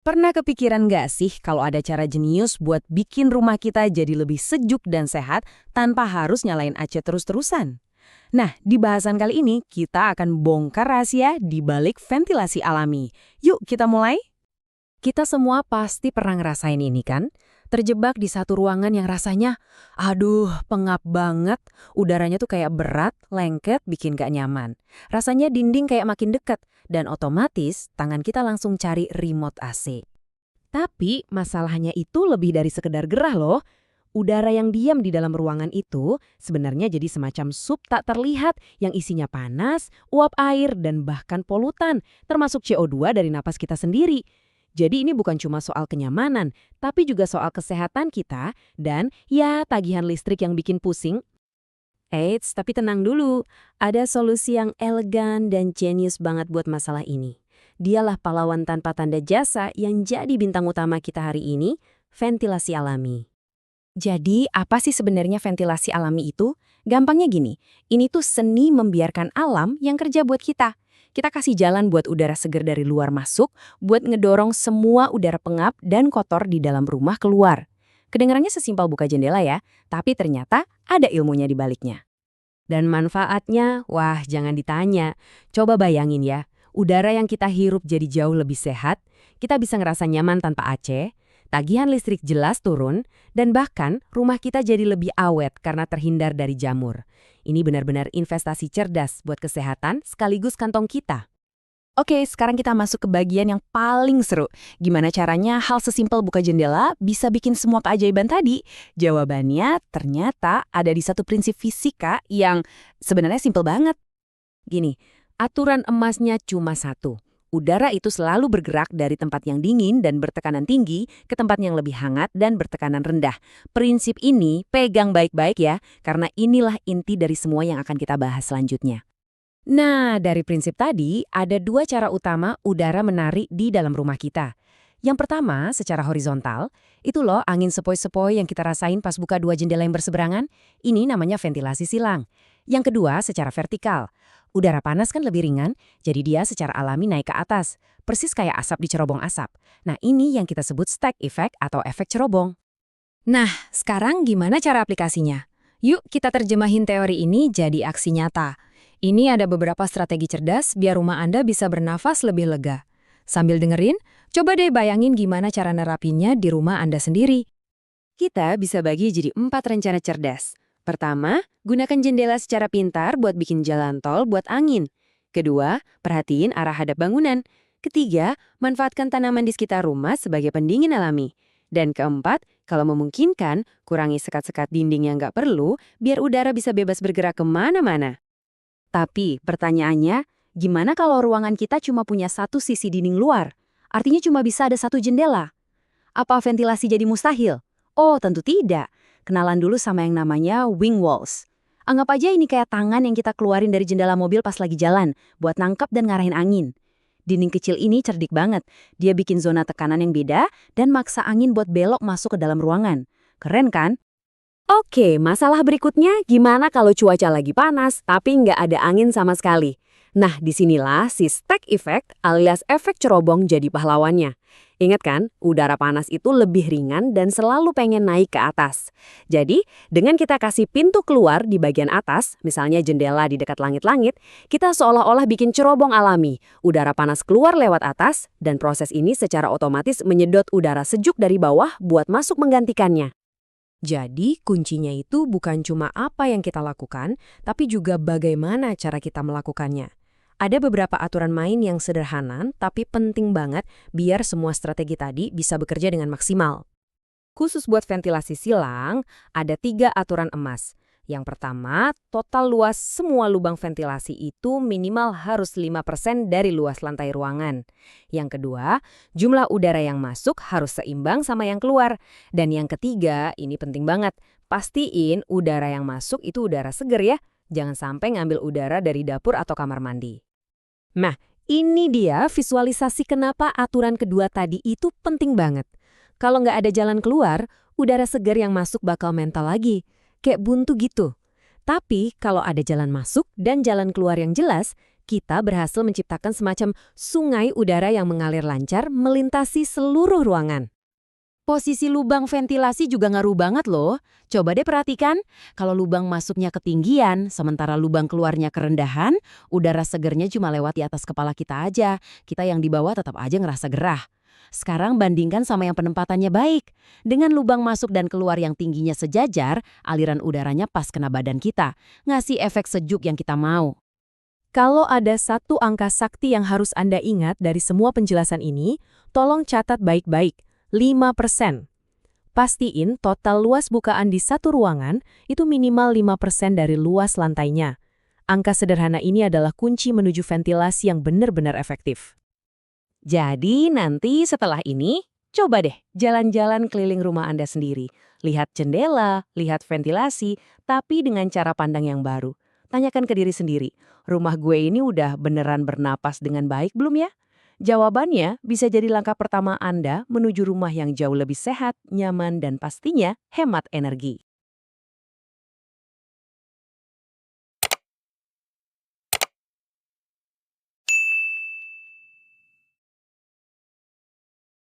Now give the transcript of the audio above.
Pernah kepikiran nggak sih kalau ada cara jenius buat bikin rumah kita jadi lebih sejuk dan sehat tanpa harus nyalain AC terus-terusan? Nah, di bahasan kali ini kita akan bongkar rahasia di balik ventilasi alami. Yuk kita mulai. Kita semua pasti pernah ngerasain ini kan? Terjebak di satu ruangan yang rasanya, aduh, pengap banget. Udaranya tuh kayak berat, lengket, bikin gak nyaman. Rasanya dinding kayak makin dekat, dan otomatis tangan kita langsung cari remote AC. Tapi masalahnya itu lebih dari sekedar gerah loh. Udara yang diam di dalam ruangan itu sebenarnya jadi semacam sup tak terlihat yang isinya panas, uap air, dan bahkan polutan, termasuk CO2 dari napas kita sendiri. Jadi ini bukan cuma soal kenyamanan, tapi juga soal kesehatan kita dan ya tagihan listrik yang bikin pusing. Eits, tapi tenang dulu. Ada solusi yang elegan dan jenius banget buat masalah ini. Dialah pahlawan tanpa tanda jasa yang jadi bintang utama kita hari ini, ventilasi alami. Jadi, apa sih sebenarnya ventilasi alami itu? Gampangnya gini, ini tuh seni membiarkan alam yang kerja buat kita. Kita kasih jalan buat udara segar dari luar masuk, buat ngedorong semua udara pengap dan kotor di dalam rumah keluar. Kedengarannya sesimpel buka jendela ya, tapi ternyata ada ilmunya di baliknya. Dan manfaatnya, wah jangan ditanya. Coba bayangin ya, udara yang kita hirup jadi jauh lebih sehat, kita bisa ngerasa nyaman tanpa AC, tagihan listrik jelas turun, dan bahkan rumah kita jadi lebih awet karena terhindar dari jamur. Ini benar-benar investasi cerdas buat kesehatan sekaligus kantong kita. Oke, sekarang kita masuk ke bagian yang paling seru. Gimana caranya hal sesimpel buka jendela bisa bikin semua keajaiban tadi? Jawabannya ternyata ada di satu prinsip fisika yang sebenarnya simpel banget. Gini, aturan emasnya cuma satu. Udara itu selalu bergerak dari tempat yang dingin dan bertekanan tinggi ke tempat yang lebih hangat dan bertekanan rendah. Prinsip ini pegang baik-baik ya, karena inilah inti dari semua yang akan kita bahas selanjutnya. Nah, dari prinsip tadi, ada dua cara utama udara menarik di dalam rumah kita. Yang pertama, secara horizontal, itu loh angin sepoi-sepoi yang kita rasain pas buka dua jendela yang berseberangan. Ini namanya ventilasi silang. Yang kedua, secara vertikal. Udara panas kan lebih ringan, jadi dia secara alami naik ke atas. Persis kayak asap di cerobong asap. Nah, ini yang kita sebut stack effect atau efek cerobong. Nah, sekarang gimana cara aplikasinya? Yuk kita terjemahin teori ini jadi aksi nyata. Ini ada beberapa strategi cerdas biar rumah Anda bisa bernafas lebih lega. Sambil dengerin, coba deh bayangin gimana cara nerapinnya di rumah Anda sendiri. Kita bisa bagi jadi 4 rencana cerdas. Pertama, gunakan jendela secara pintar buat bikin jalan tol buat angin. Kedua, perhatiin arah hadap bangunan. Ketiga, manfaatkan tanaman di sekitar rumah sebagai pendingin alami. Dan keempat, kalau memungkinkan, kurangi sekat-sekat dinding yang nggak perlu biar udara bisa bebas bergerak kemana-mana. Tapi pertanyaannya, gimana kalau ruangan kita cuma punya satu sisi dinding luar? Artinya cuma bisa ada satu jendela. Apa ventilasi jadi mustahil? Oh, tentu tidak. Kenalan dulu sama yang namanya wing walls. Anggap aja ini kayak tangan yang kita keluarin dari jendela mobil pas lagi jalan, buat nangkep dan ngarahin angin. Dinding kecil ini cerdik banget. Dia bikin zona tekanan yang beda dan maksa angin buat belok masuk ke dalam ruangan. Keren kan? Oke, masalah berikutnya gimana kalau cuaca lagi panas tapi nggak ada angin sama sekali? Nah, disinilah si stack effect alias efek cerobong jadi pahlawannya. Ingat kan, udara panas itu lebih ringan dan selalu pengen naik ke atas. Jadi, dengan kita kasih pintu keluar di bagian atas, misalnya jendela di dekat langit-langit, kita seolah-olah bikin cerobong alami. Udara panas keluar lewat atas, dan proses ini secara otomatis menyedot udara sejuk dari bawah buat masuk menggantikannya. Jadi, kuncinya itu bukan cuma apa yang kita lakukan, tapi juga bagaimana cara kita melakukannya. Ada beberapa aturan main yang sederhana, tapi penting banget biar semua strategi tadi bisa bekerja dengan maksimal. Khusus buat ventilasi silang, ada 3 aturan emas. Yang pertama, total luas semua lubang ventilasi itu minimal harus 5% dari luas lantai ruangan. Yang kedua, jumlah udara yang masuk harus seimbang sama yang keluar. Dan yang ketiga, ini penting banget, pastiin udara yang masuk itu udara segar ya. Jangan sampai ngambil udara dari dapur atau kamar mandi. Nah, ini dia visualisasi kenapa aturan kedua tadi itu penting banget. Kalau nggak ada jalan keluar, udara segar yang masuk bakal mental lagi. Kayak buntu gitu. Tapi kalau ada jalan masuk dan jalan keluar yang jelas, Kita berhasil menciptakan semacam sungai udara yang mengalir lancar melintasi seluruh ruangan. Posisi lubang ventilasi juga ngaruh banget loh. Coba deh perhatikan, kalau lubang masuknya ketinggian, sementara lubang keluarnya kerendahan, udara segernya cuma lewat di atas kepala kita aja. Kita yang di bawah tetap aja ngerasa gerah. Sekarang bandingkan sama yang penempatannya baik. Dengan lubang masuk dan keluar yang tingginya sejajar, aliran udaranya pas kena badan kita, ngasih efek sejuk yang kita mau. Kalau ada satu angka sakti yang harus Anda ingat dari semua penjelasan ini, tolong catat baik-baik. 5%. Pastiin total luas bukaan di satu ruangan itu minimal 5% dari luas lantainya. Angka sederhana ini adalah kunci menuju ventilasi yang benar-benar efektif. Jadi nanti setelah ini, coba deh jalan-jalan keliling rumah Anda sendiri. Lihat jendela, lihat ventilasi, tapi dengan cara pandang yang baru. Tanyakan ke diri sendiri, rumah gue ini udah beneran bernapas dengan baik belum ya? Jawabannya bisa jadi langkah pertama Anda menuju rumah yang jauh lebih sehat, nyaman, dan pastinya hemat energi.